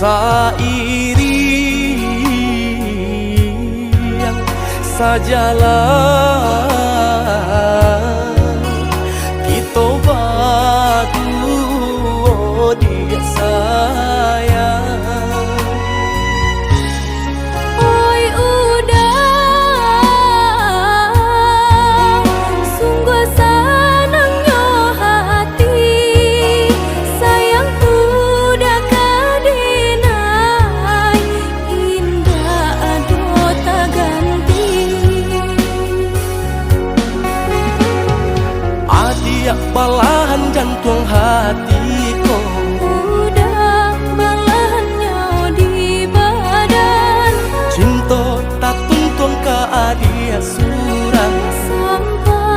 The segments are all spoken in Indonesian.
Seiring sajalah kita berdua dia sayang. Oi udah sungguh senangnya hati, sayang udah kadinai indah ado tak ganti. Adia balahan jantung hatiku, Udah belahannya di badan, cinta tak tuntun ke adia surang. sampai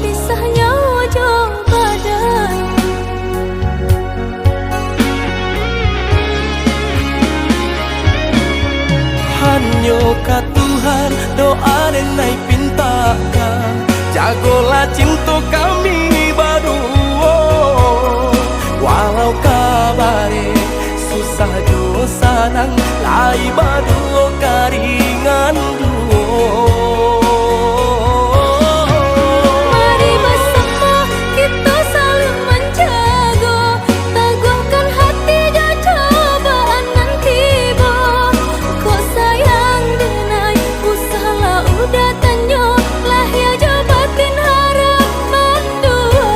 pisahnya ujung badan. Hanya ka Tuhan doa dan naik pintakan, jagolah cinta kami berdua. Walau kabare susah jo sanang, lai berdua karingan duo. Mari bersama kita saling menjaga, teguhkan hati dan cobaan nanti tiba. Kau sayang denai usaha udah tanya, lah ya jabatin harapan dua.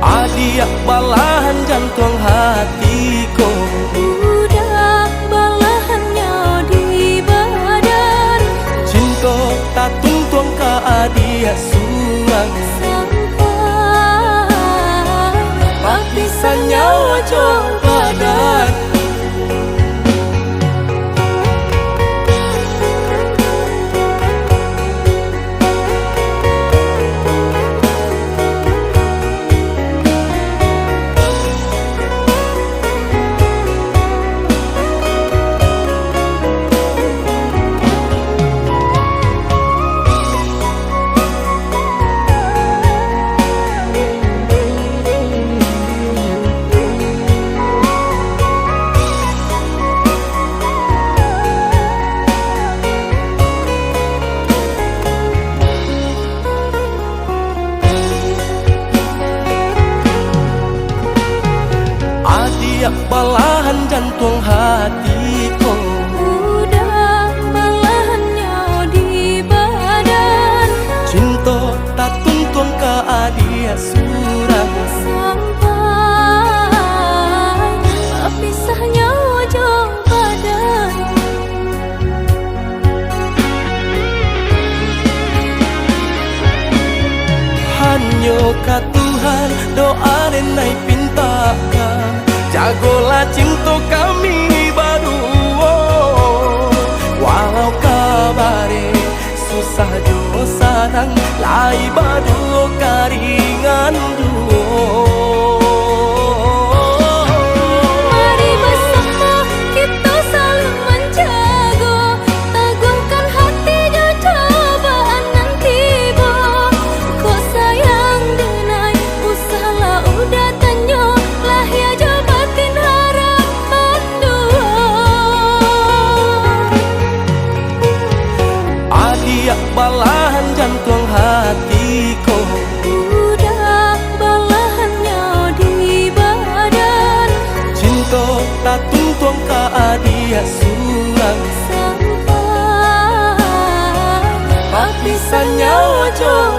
Adia balahan jantung hatiku, Udah belahannya di badan, cinta tak tuntun ke adia surang. sampai Pisahnya ujung badan. Adia balahan jantung hatiku, udah belahannya di badan, cinta tak tuntun ke adia surang. sampai pisahnya ujung badan. Hanya ka Tuhan doa dan naik pintakan, jagolah cinta kami berdua. Walau kabare susah jo sanang, lai berdua karingan duo. Mari bersama kita saling menjaga, teguhkan hati dan cobaan nanti tiba. Kau sayang denai usaha udah tanya, lah ya jabatin harapan dua. Adia balahan jantung hatiku, Udah belahannya di badan, cinta tak tuntun ke adia surang. sampai Pisahnya ujung